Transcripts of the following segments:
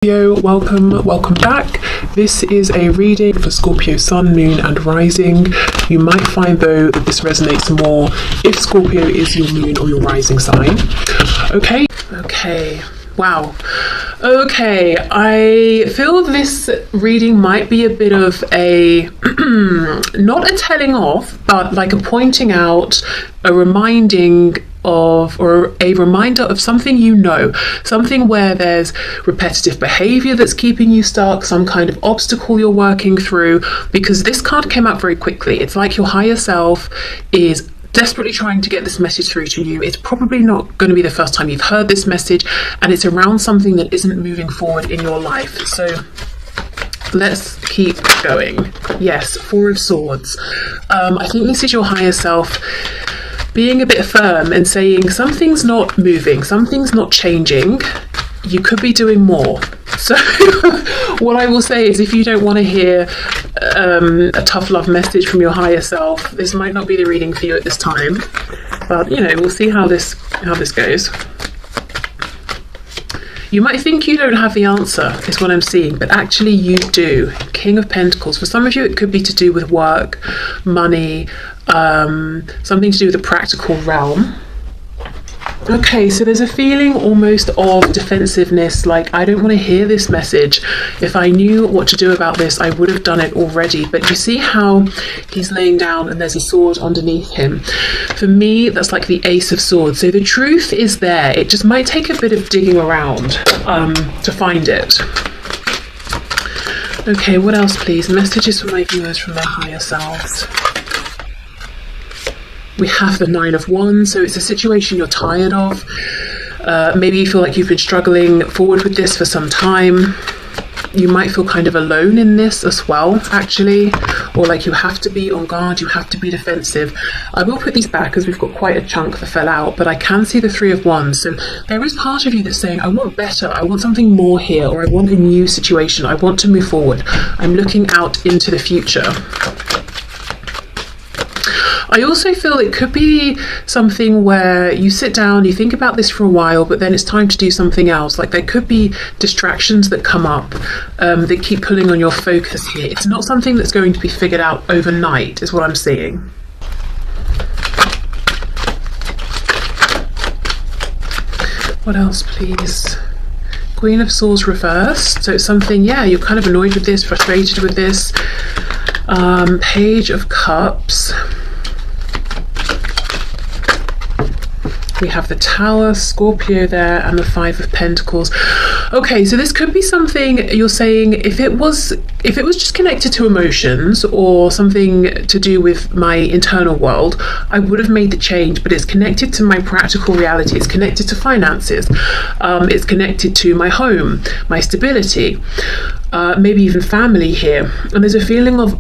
Welcome back. This is a reading for Scorpio Sun, Moon and Rising. You might find though that this resonates more if Scorpio is your moon or your rising sign. Okay, wow. Okay, I feel this reading might be a bit of a not a telling off, but like a pointing out, a reminding of, or a reminder of something, something where there's repetitive behavior that's keeping you stuck, some kind of obstacle you're working through, because this card came out very quickly. It's like your higher self is desperately trying to get this message through to you. It's probably not going to be the first time you've heard this message, and it's around something that isn't moving forward in your life. So let's keep going. Yes, Four of Swords. I think this is your higher self being a bit firm and saying something's not moving, something's not changing, you could be doing more. So what I will say is, if you don't want to hear a tough love message from your higher self, this might not be the reading for you at this time, but we'll see how this goes. You might think you don't have the answer, is what I'm seeing, but actually you do. King of Pentacles. For some of you, it could be to do with work, money, something to do with the practical realm. Okay, so there's a feeling almost of defensiveness, like, I don't want to hear this message. If I knew what to do about this, I would have done it already. But you see how he's laying down and there's a sword underneath him. For me, that's like the Ace of Swords. So the truth is there. It just might take a bit of digging around to find it. Okay, what else, please? Messages for my viewers from their higher selves. We have the Nine of Wands, so it's a situation you're tired of. Maybe you feel like you've been struggling forward with this for some time. You might feel kind of alone in this as well, actually, or like you have to be on guard, you have to be defensive. I will put these back because we've got quite a chunk that fell out, but I can see the Three of Wands. So there is part of you that's saying, I want better, I want something more here, or I want a new situation, I want to move forward. I'm looking out into the future. I also feel it could be something where you sit down, you think about this for a while, but then it's time to do something else. Like, there could be distractions that come up that keep pulling on your focus here. It's not something that's going to be figured out overnight, is what I'm seeing. What else, please? Queen of Swords reversed. So it's something, you're kind of annoyed with this, frustrated with this. Page of Cups. We have the Tower, Scorpio there, and the Five of Pentacles. Okay, so this could be something you're saying, if it was just connected to emotions or something to do with my internal world, I would have made the change, but it's connected to my practical reality. It's connected to finances. It's connected to my home, my stability, maybe even family here. And there's a feeling of,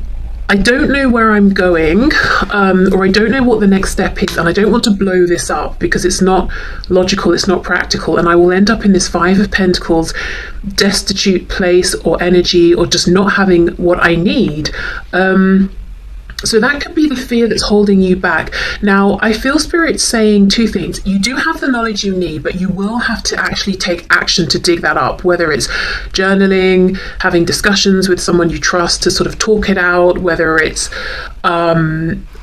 I don't know where I'm going, or I don't know what the next step is, and I don't want to blow this up because it's not logical, it's not practical, and I will end up in this Five of Pentacles destitute place or energy, or just not having what I need. So that could be the fear that's holding you back. Now, I feel Spirit saying two things. You do have the knowledge you need, but you will have to actually take action to dig that up, whether it's journaling, having discussions with someone you trust to sort of talk it out, whether it's, I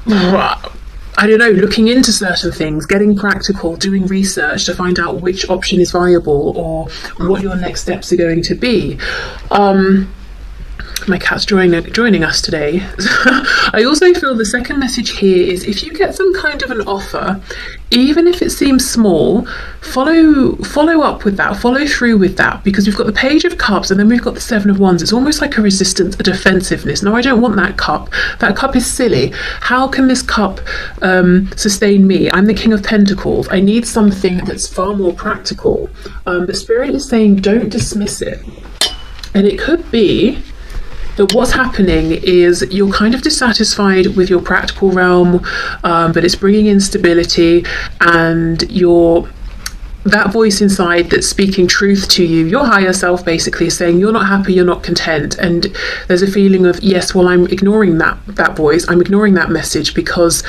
don't know, looking into certain things, getting practical, doing research to find out which option is viable or what your next steps are going to be. My cat's joining us today. I also feel the second message here is, if you get some kind of an offer, even if it seems small, follow up with that, follow through with that, because we've got the Page of Cups and then we've got the Seven of Wands. It's almost like a resistance, a defensiveness. No, I don't want that cup. That cup is silly. How can this cup sustain me? I'm the King of Pentacles. I need something that's far more practical. The Spirit is saying, don't dismiss it. And it could be that what's happening is you're kind of dissatisfied with your practical realm, but it's bringing in stability, and you're that voice inside that's speaking truth to you, your higher self basically is saying you're not happy, you're not content, and there's a feeling of, yes, well, I'm ignoring that voice, I'm ignoring that message because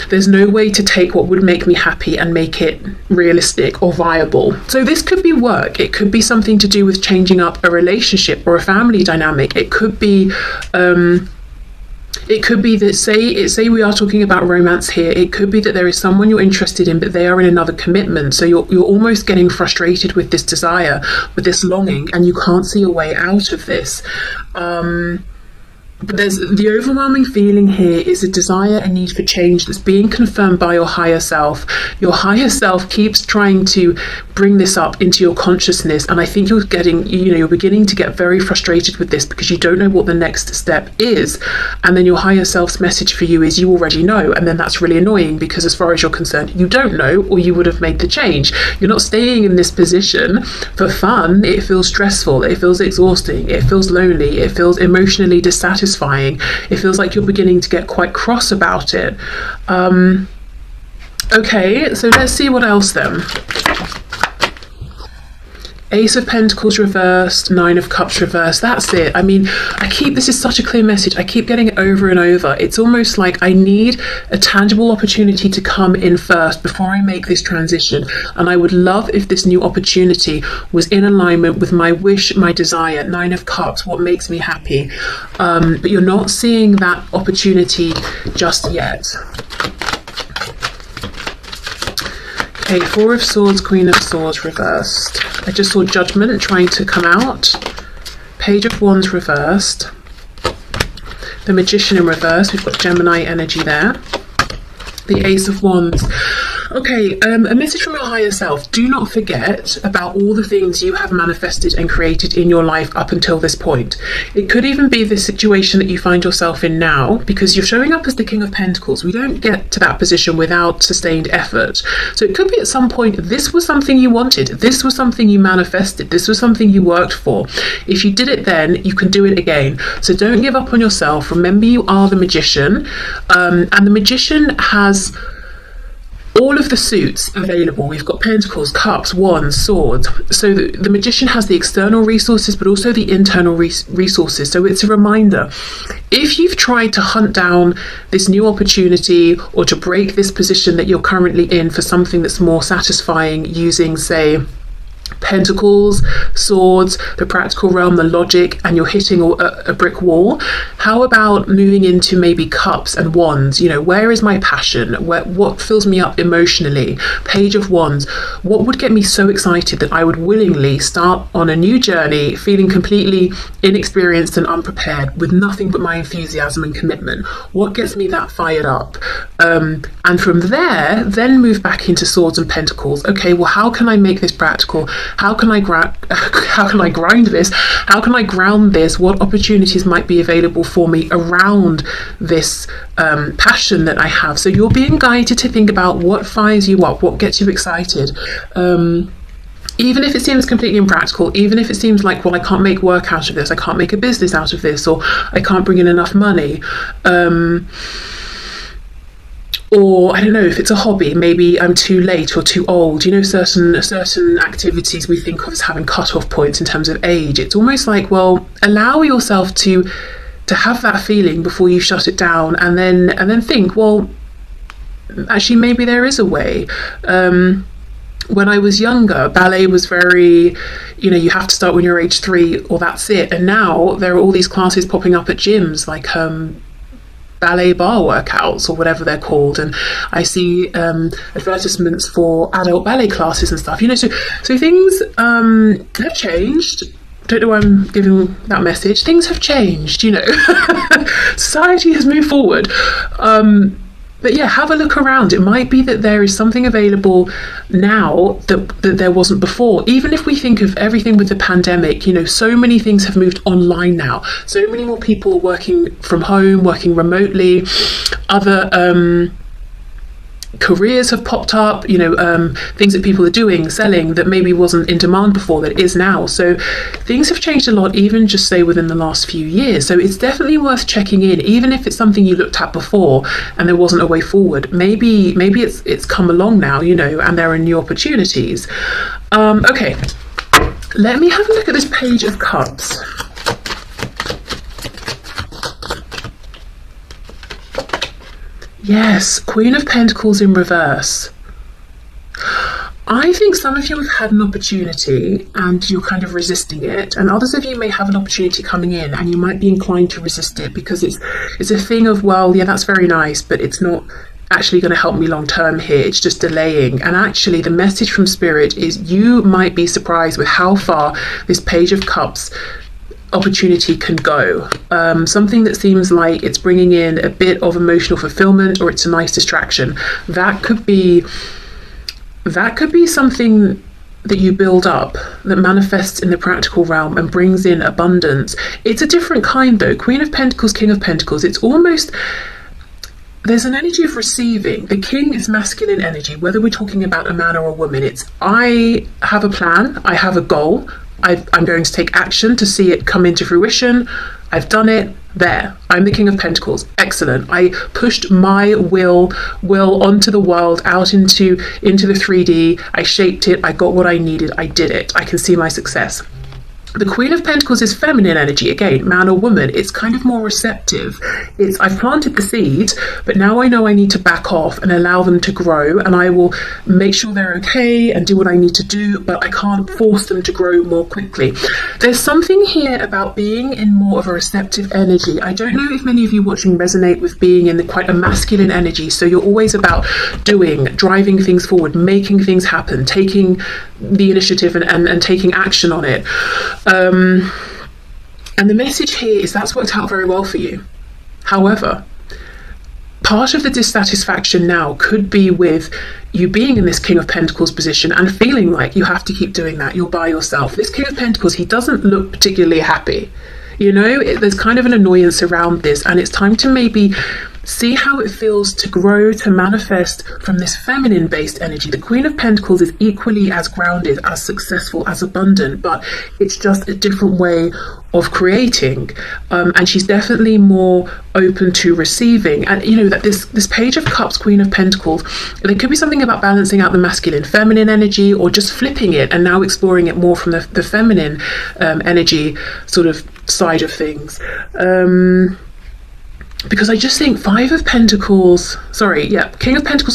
there's no way to take what would make me happy and make it realistic or viable. So this could be work, it could be something to do with changing up a relationship or a family dynamic, it could be that, say we are talking about romance here, it could be that there is someone you're interested in, but they are in another commitment. So you're almost getting frustrated with this desire, with this longing, and you can't see a way out of this. But there's the overwhelming feeling here is a desire, a need for change that's being confirmed by your higher self. Your higher self keeps trying to bring this up into your consciousness, and I think you're beginning to get very frustrated with this because you don't know what the next step is. And then your higher self's message for you is you already know, and then that's really annoying because as far as you're concerned, you don't know, or you would have made the change. You're not staying in this position for fun. It feels stressful, it feels exhausting, it feels lonely, it feels emotionally dissatisfying. It feels like you're beginning to get quite cross about it. Okay, so let's see what else then. Ace of Pentacles reversed, Nine of Cups reversed. That's it. I mean, this is such a clear message. I keep getting it over and over. It's almost like I need a tangible opportunity to come in first before I make this transition. And I would love if this new opportunity was in alignment with my wish, my desire. Nine of Cups, what makes me happy. But you're not seeing that opportunity just yet. Okay, Four of Swords, Queen of Swords reversed. I just saw Judgment trying to come out. Page of Wands reversed. The Magician in reverse. We've got Gemini energy there. The Ace of Wands. Okay, a message from your higher self. Do not forget about all the things you have manifested and created in your life up until this point. It could even be the situation that you find yourself in now, because you're showing up as the King of Pentacles. We don't get to that position without sustained effort. So it could be at some point this was something you wanted. This was something you manifested. This was something you worked for. If you did it then, you can do it again. So don't give up on yourself. Remember, you are the Magician. And the Magician has all of the suits available. We've got Pentacles, Cups, Wands, Swords. So the Magician has the external resources, but also the internal resources. So it's a reminder. If you've tried to hunt down this new opportunity or to break this position that you're currently in for something that's more satisfying using, say, Pentacles, Swords, the practical realm, the logic, and you're hitting a brick wall, how about moving into maybe Cups and Wands? You know, where is my passion? What fills me up emotionally? Page of Wands. What would get me so excited that I would willingly start on a new journey feeling completely inexperienced and unprepared with nothing but my enthusiasm and commitment? What gets me that fired up? And from there, then move back into Swords and Pentacles. Okay, well, how can I make this practical? How can I grind this? How can I ground this? What opportunities might be available for me around this passion that I have? So you're being guided to think about what fires you up, what gets you excited. Even if it seems completely impractical, even if it seems like, well, I can't make work out of this, I can't make a business out of this, or I can't bring in enough money. Or I don't know, if it's a hobby, maybe I'm too late or too old. You know, certain activities we think of as having cut-off points in terms of age. It's almost like, well, allow yourself to have that feeling before you shut it down, and then think, well, actually maybe there is a way. When I was younger, ballet was very, you know, you have to start when you're age 3 or that's it. And now there are all these classes popping up at gyms, like ballet bar workouts or whatever they're called, and I see advertisements for adult ballet classes and stuff, you know, so things have changed. Don't know why I'm giving that message. Things have changed, you know. Society has moved forward. But yeah, have a look around. It might be that there is something available now that there wasn't before. Even if we think of everything with the pandemic, you know, so many things have moved online now. So many more people working from home, working remotely, other careers have popped up, things that people are doing, selling, that maybe wasn't in demand before, that is now. So things have changed a lot, even just say within the last few years. So it's definitely worth checking in, even if it's something you looked at before and there wasn't a way forward. Maybe it's come along now, and there are new opportunities. Okay, let me have a look at this Page of Cups. Yes, Queen of Pentacles in reverse. I think some of you have had an opportunity and you're kind of resisting it, and others of you may have an opportunity coming in and you might be inclined to resist it because it's a thing of, well, yeah, that's very nice, but it's not actually going to help me long term here. It's just delaying. And actually the message from Spirit is you might be surprised with how far this Page of Cups opportunity can go. Something that seems like it's bringing in a bit of emotional fulfillment, or it's a nice distraction. That could be something that you build up, that manifests in the practical realm and brings in abundance. It's a different kind though. Queen of Pentacles, King of Pentacles, it's almost, there's an energy of receiving. The King is masculine energy, whether we're talking about a man or a woman. It's, I have a plan, I have a goal, I'm going to take action to see it come into fruition. I've done it. There, I'm the King of Pentacles. Excellent. I pushed my will onto the world, out into the 3D. I shaped it. I got what I needed. I did it. I can see my success. The Queen of Pentacles is feminine energy, again, man or woman. It's kind of more receptive. It's, I've planted the seeds, but now I know I need to back off and allow them to grow, and I will make sure they're okay and do what I need to do, but I can't force them to grow more quickly. There's something here about being in more of a receptive energy. I don't know if many of you watching resonate with being in quite a masculine energy, so you're always about doing, driving things forward, making things happen, taking the initiative and taking action on it. And the message here is that's worked out very well for you. However, part of the dissatisfaction now could be with you being in this King of Pentacles position and feeling like you have to keep doing that. You're by yourself. This King of Pentacles, he doesn't look particularly happy. There's kind of an annoyance around this, and it's time to maybe see how it feels to grow, to manifest from this feminine based energy. The Queen of Pentacles is equally as grounded, as successful, as abundant, but it's just a different way of creating. And she's definitely more open to receiving. And that this Page of Cups, Queen of Pentacles, there could be something about balancing out the masculine, feminine energy, or just flipping it and now exploring it more from the feminine energy sort of side of things. Because I just think King of Pentacles,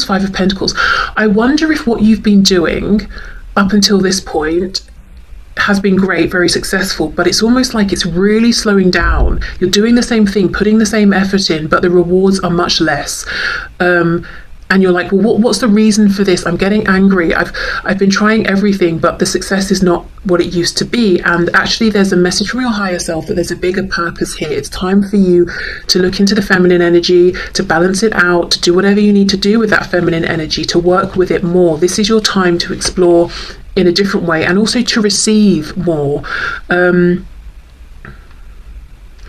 5 of Pentacles. I wonder if what you've been doing up until this point has been great, very successful, but it's almost like it's really slowing down. You're doing the same thing, putting the same effort in, but the rewards are much less. And you're like, well, what's the reason for this? I'm getting angry. I've been trying everything, but the success is not what it used to be. And actually, there's a message from your higher self that there's a bigger purpose here. It's time for you to look into the feminine energy, to balance it out, to do whatever you need to do with that feminine energy, to work with it more. This is your time to explore in a different way, and also to receive more.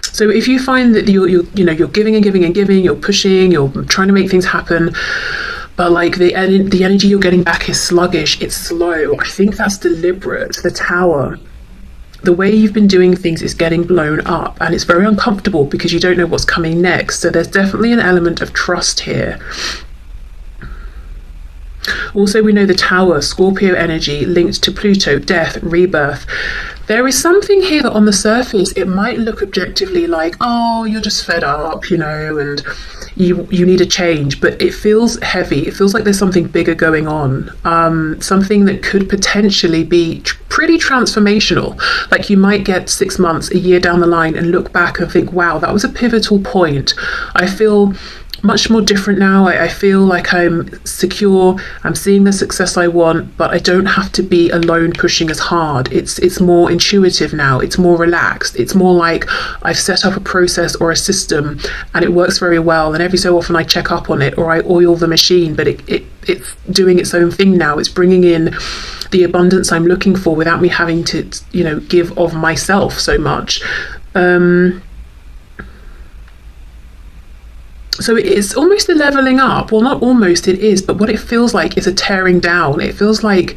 So if you find that you're giving and giving and giving, you're pushing, you're trying to make things happen, but like the energy you're getting back is sluggish, it's slow, I think that's deliberate. The Tower, the way you've been doing things is getting blown up, and it's very uncomfortable because you don't know what's coming next. So there's definitely an element of trust here. Also, we know the Tower, Scorpio energy, linked to Pluto, death, rebirth. There is something here that on the surface, it might look objectively like, oh, you're just fed up, and you need a change, but it feels heavy. It feels like there's something bigger going on, something that could potentially be pretty transformational. Like you might get 6 months, a year down the line and look back and think, wow, that was a pivotal point. I feel much more different now. I feel like I'm secure, I'm seeing the success I want, but I don't have to be alone pushing as hard. It's more intuitive now, it's more relaxed, it's more like I've set up a process or a system and it works very well, and every so often I check up on it or I oil the machine, but it's doing its own thing now. It's bringing in the abundance I'm looking for without me having to give of myself so much. So it's almost a leveling up. Well, not almost, it is, but what it feels like is a tearing down. It feels like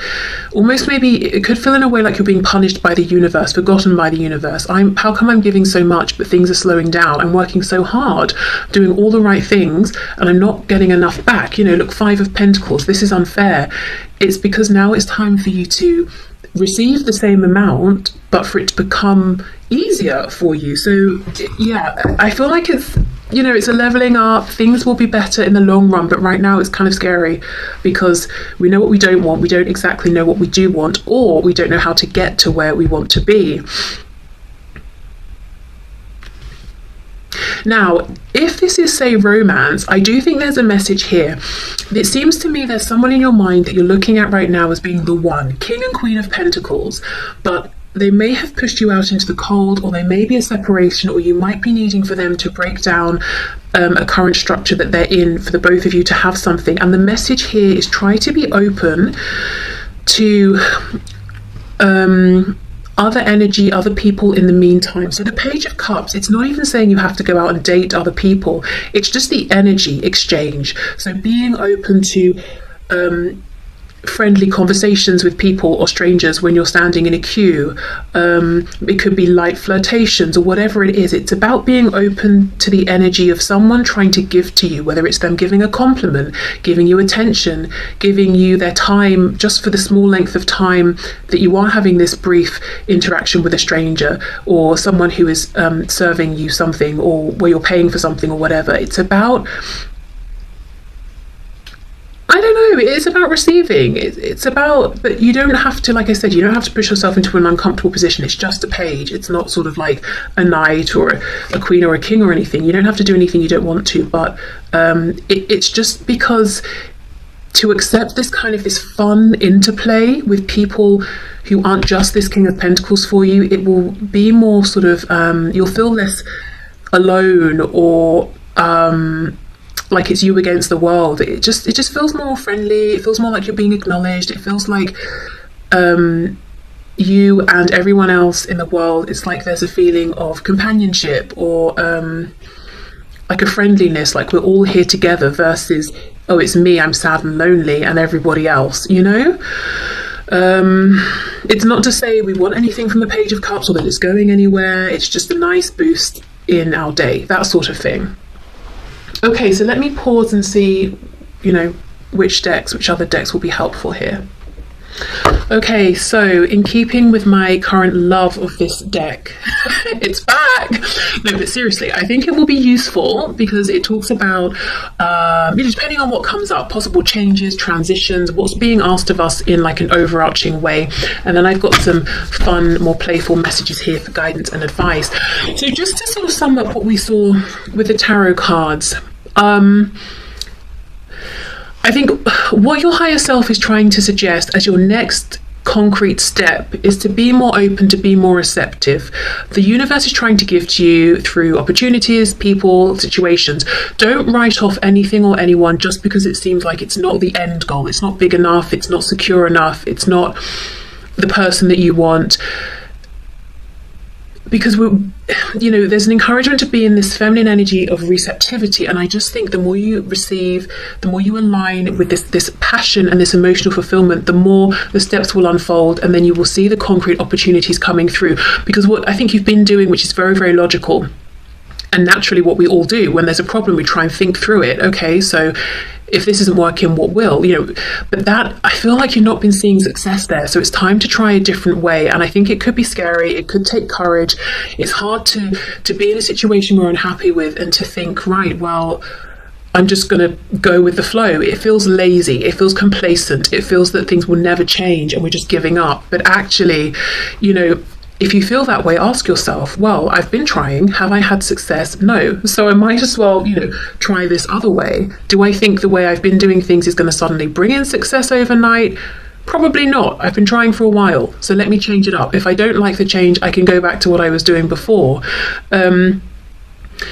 almost, maybe it could feel in a way like you're being punished by the universe, forgotten by the universe. How come I'm giving so much but things are slowing down? I'm working so hard, doing all the right things, and I'm not getting enough back. Look, Five of Pentacles, this is unfair. It's because now it's time for you to receive the same amount, but for it to become easier for you. So yeah, I feel like it's a leveling up. Things will be better in the long run, but right now it's kind of scary because we know what we don't want. We don't exactly know what we do want, or we don't know how to get to where we want to be. Now, if this is, say, romance, I do think there's a message here. It seems to me there's someone in your mind that you're looking at right now as being the one, King and Queen of Pentacles, but they may have pushed you out into the cold, or there may be a separation, or you might be needing for them to break down a current structure that they're in for the both of you to have something. And the message here is try to be open to other energy, other people in the meantime. So the Page of Cups, it's not even saying you have to go out and date other people. It's just the energy exchange. So being open to friendly conversations with people or strangers when you're standing in a queue. It could be light flirtations or whatever it is. It's about being open to the energy of someone trying to give to you, whether it's them giving a compliment, giving you attention, giving you their time just for the small length of time that you are having this brief interaction with a stranger, or someone who is serving you something, or where you're paying for something or whatever. It's about, I don't know, it is about receiving. It's about, but you don't have to, like I said, you don't have to push yourself into an uncomfortable position. It's just a page. It's not sort of like a knight or a queen or a king or anything. You don't have to do anything you don't want to, but it's just because to accept this kind of this fun interplay with people who aren't just this King of Pentacles for you, it will be more sort of, you'll feel less alone, or like it's you against the world. It just feels more friendly. It feels more like you're being acknowledged. It feels like you and everyone else in the world, it's like there's a feeling of companionship, or like a friendliness, like we're all here together, versus, oh, it's me, I'm sad and lonely, and everybody else, it's not to say we want anything from the Page of Cups or that it's going anywhere. It's just a nice boost in our day, that sort of thing. Okay, so let me pause and see, which other decks will be helpful here. Okay, so in keeping with my current love of this deck, it's back! No, but seriously, I think it will be useful because it talks about, depending on what comes up, possible changes, transitions, what's being asked of us in like an overarching way. And then I've got some fun, more playful messages here for guidance and advice. So just to sort of sum up what we saw with the tarot cards, I think what your higher self is trying to suggest as your next concrete step is to be more open, to be more receptive. The universe is trying to give to you through opportunities, people, situations. Don't write off anything or anyone just because it seems like it's not the end goal. It's not big enough. It's not secure enough. It's not the person that you want. Because there's an encouragement to be in this feminine energy of receptivity, and I just think the more you receive, the more you align with this passion and this emotional fulfillment, the more the steps will unfold, and then you will see the concrete opportunities coming through. Because what I think you've been doing, which is very, very logical, and naturally what we all do when there's a problem, we try and think through it. Okay, so if this isn't working, what will? But that, I feel like you've not been seeing success there. So it's time to try a different way. And I think it could be scary. It could take courage. It's hard to be in a situation we're unhappy with and to think, right, well, I'm just going to go with the flow. It feels lazy. It feels complacent. It feels that things will never change and we're just giving up. But actually, if you feel that way, ask yourself, well, I've been trying. Have I had success? No. So I might as well, try this other way. Do I think the way I've been doing things is going to suddenly bring in success overnight? Probably not. I've been trying for a while. So let me change it up. If I don't like the change, I can go back to what I was doing before.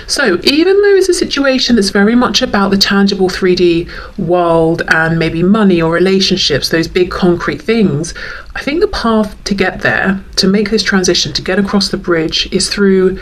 So even though it's a situation that's very much about the tangible 3D world and maybe money or relationships, those big concrete things, I think the path to get there, to make this transition, to get across the bridge, is through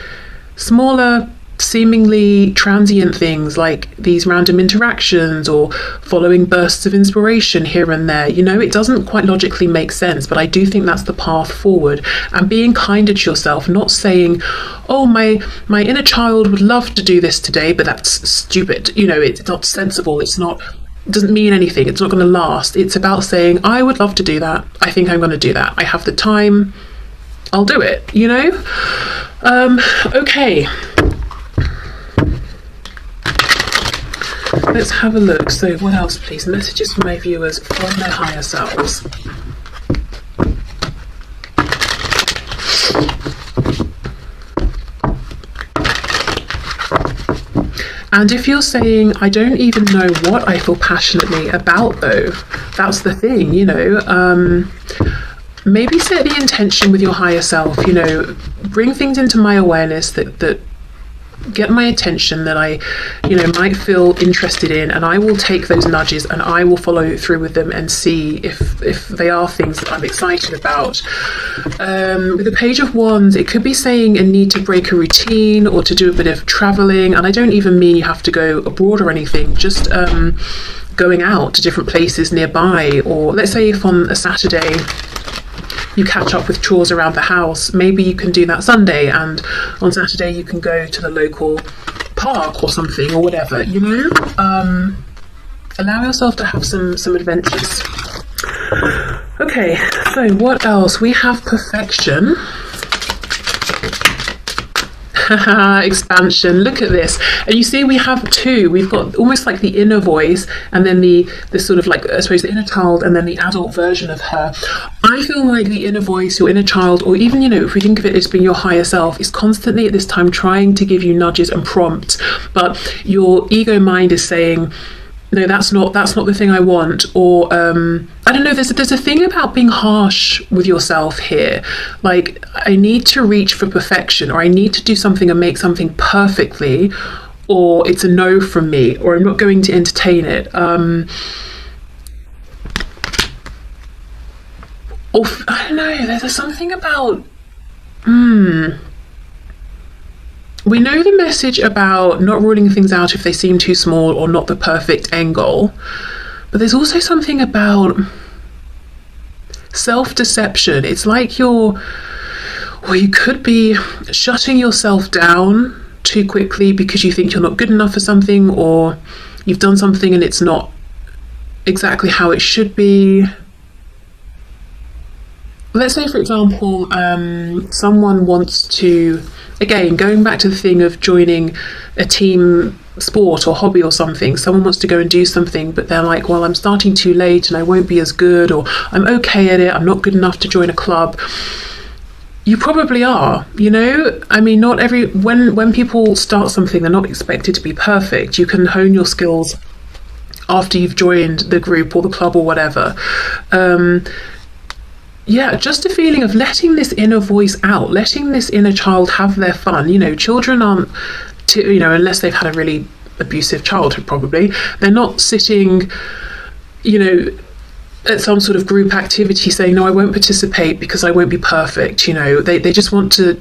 smaller seemingly transient things like these random interactions or following bursts of inspiration here and there. You know, it doesn't quite logically make sense, but I do think that's the path forward. And being kinder to yourself, not saying, oh, my inner child would love to do this today, but that's stupid. You know, it's not sensible. It doesn't mean anything. It's not going to last. It's about saying, I would love to do that. I think I'm going to do that. I have the time. I'll do it, you know? Okay. Let's have a look. So what else, please? Messages for my viewers from their higher selves. And if you're saying, I don't even know what I feel passionately about, though, that's the thing, you know, maybe set the intention with your higher self, you know, bring things into my awareness that get my attention, that I, you know, might feel interested in, and I will take those nudges and I will follow through with them and see if they are things that I'm excited about. With the Page of Wands, it could be saying a need to break a routine or to do a bit of traveling, and I don't even mean you have to go abroad or anything, just going out to different places nearby. Or let's say if on a Saturday you catch up with chores around the house, maybe you can do that Sunday, and on Saturday you can go to the local park or something, or whatever, you know. Allow yourself to have some adventures. Okay, so what else? We have perfection. Expansion. Look at this. And you see we have two. We've got almost like the inner voice, and then the sort of like, I suppose, the inner child, and then the adult version of her. I feel like the inner voice, your inner child, or even, you know, if we think of it as being your higher self, is constantly at this time trying to give you nudges and prompts, but your ego mind is saying, no, that's not the thing I want. Or I don't know, there's a thing about being harsh with yourself here, like, I need to reach for perfection, or I need to do something and make something perfectly, or it's a no from me, or I'm not going to entertain it. Or I don't know, there's something about we know the message about not ruling things out if they seem too small or not the perfect end goal, but there's also something about self-deception. It's like you could be shutting yourself down too quickly because you think you're not good enough for something, or you've done something and it's not exactly how it should be. Let's say, for example, someone wants to, again, going back to the thing of joining a team sport or hobby or something, someone wants to go and do something, but they're like, well, I'm starting too late and I won't be as good, or I'm okay at it, I'm not good enough to join a club. You probably are, you know. I mean, not when people start something, they're not expected to be perfect. You can hone your skills after you've joined the group or the club or whatever. Yeah, just a feeling of letting this inner voice out, letting this inner child have their fun. You know, children aren't, you know, unless they've had a really abusive childhood, probably, they're not sitting, you know, at some sort of group activity saying, no, I won't participate because I won't be perfect. You know, they just want to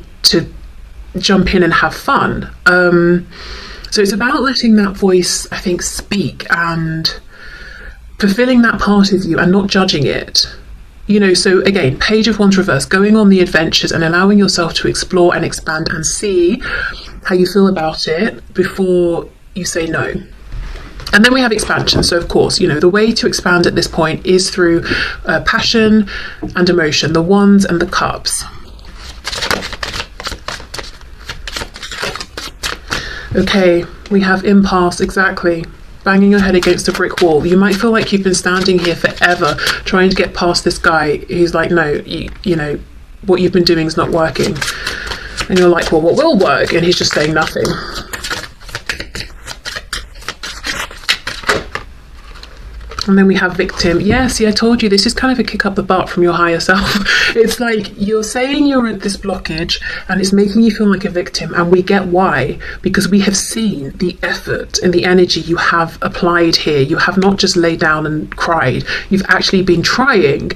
jump in and have fun. So it's about letting that voice, I think, speak and fulfilling that part of you and not judging it. You know, so again, Page of Wands reverse, going on the adventures and allowing yourself to explore and expand and see how you feel about it before you say no. And then we have expansion. So of course, you know, the way to expand at this point is through passion and emotion, the Wands and the Cups. Okay, we have impasse, exactly. Banging your head against a brick wall. You might feel like you've been standing here forever trying to get past this guy who's like, no, you know, what you've been doing is not working. And you're like, well, what will work? And he's just saying nothing. And then we have victim. Yeah, see, I told you this is kind of a kick up the butt from your higher self. It's like you're saying you're at this blockage and it's making you feel like a victim. And we get why, because we have seen the effort and the energy you have applied here. You have not just laid down and cried. You've actually been trying.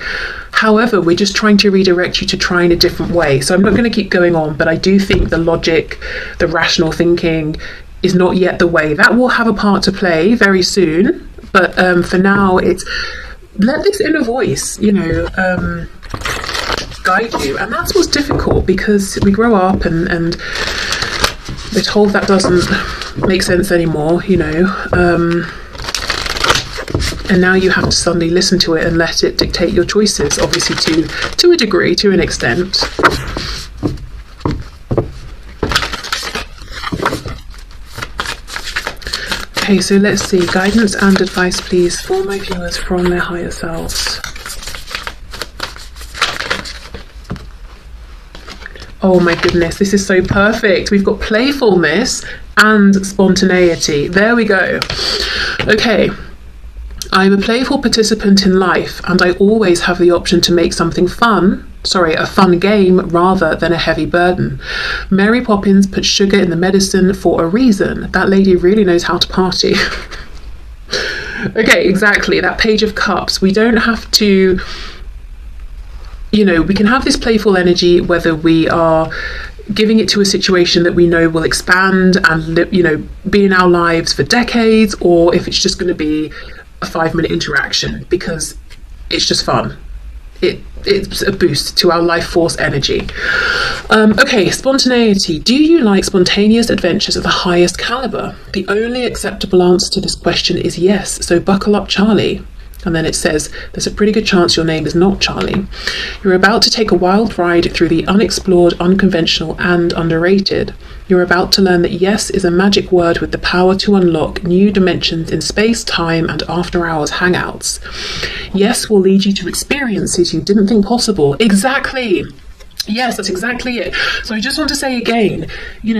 However, we're just trying to redirect you to try in a different way. So I'm not going to keep going on, but I do think the logic, the rational thinking is not yet the way. That will have a part to play very soon. But for now, it's let this inner voice, guide you. And that's what's difficult, because we grow up and we're told that doesn't make sense anymore, and now you have to suddenly listen to it and let it dictate your choices, obviously to a degree, to an extent. Okay, so let's see. Guidance and advice, please, for my viewers from their higher selves. Oh my goodness, this is so perfect. We've got playfulness and spontaneity. There we go. Okay. I'm a playful participant in life, and I always have the option to make something fun. A fun game rather than a heavy burden. Mary Poppins put sugar in the medicine for a reason. That lady really knows how to party. Okay, exactly. That Page of Cups. We don't have to, we can have this playful energy whether we are giving it to a situation that we know will expand and, be in our lives for decades, or if it's just going to be a 5-minute interaction because it's just fun. It's a boost to our life force energy. Okay, spontaneity. Do you like spontaneous adventures of the highest caliber? The only acceptable answer to this question is yes, so buckle up, Charlie. And then it says, there's a pretty good chance your name is not Charlie. You're about to take a wild ride through the unexplored, unconventional, and underrated. You're about to learn that yes is a magic word with the power to unlock new dimensions in space, time, and after-hours hangouts. Yes will lead you to experiences you didn't think possible. Exactly! Yes, that's exactly it. So I just want to say again,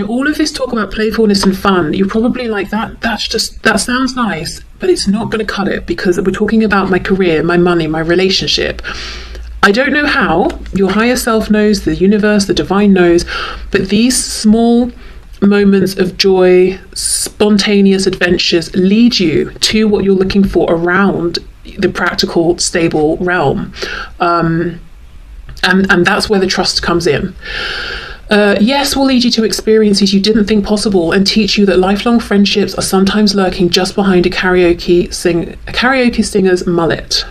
all of this talk about playfulness and fun, you're probably like, that sounds nice, but it's not going to cut it, because we're talking about my career, my money, my relationship. I don't know how, your higher self knows, the universe, the divine knows, but these small moments of joy, spontaneous adventures lead you to what you're looking for around the practical, stable realm. And that's where the trust comes in. Yes will lead you to experiences you didn't think possible and teach you that lifelong friendships are sometimes lurking just behind a karaoke singer's mullet.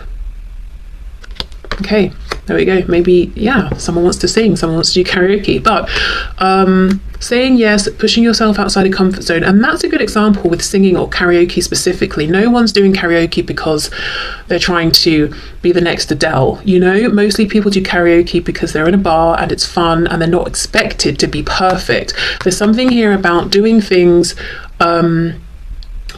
Okay, there we go. Maybe, someone wants to sing, someone wants to do karaoke, but saying yes, pushing yourself outside a comfort zone, and that's a good example with singing or karaoke specifically. No one's doing karaoke because they're trying to be the next Adele, Mostly people do karaoke because they're in a bar and it's fun and they're not expected to be perfect. There's something here about doing things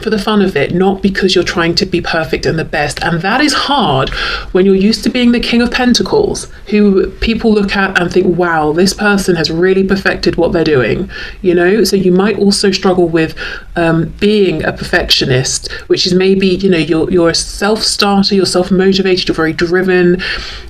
for the fun of it, not because you're trying to be perfect and the best. And that is hard when you're used to being the King of Pentacles, who people look at and think, wow, this person has really perfected what they're doing, So you might also struggle with being a perfectionist, which is maybe, you're a self-starter, you're self-motivated, you're very driven.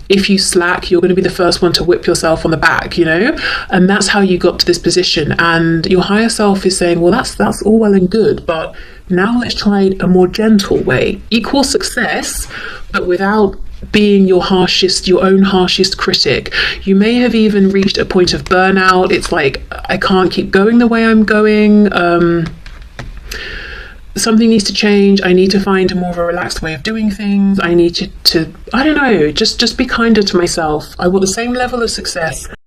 If you slack, you're going to be the first one to whip yourself on the back, and that's how you got to this position. And your higher self is saying, well, that's all well and good, but now let's try a more gentle way. Equal success, but without being your own harshest critic. You may have even reached a point of burnout. It's like, I can't keep going the way I'm going. Something needs to change. I need to find a more of a relaxed way of doing things. I need to I don't know, just be kinder to myself. I want the same level of success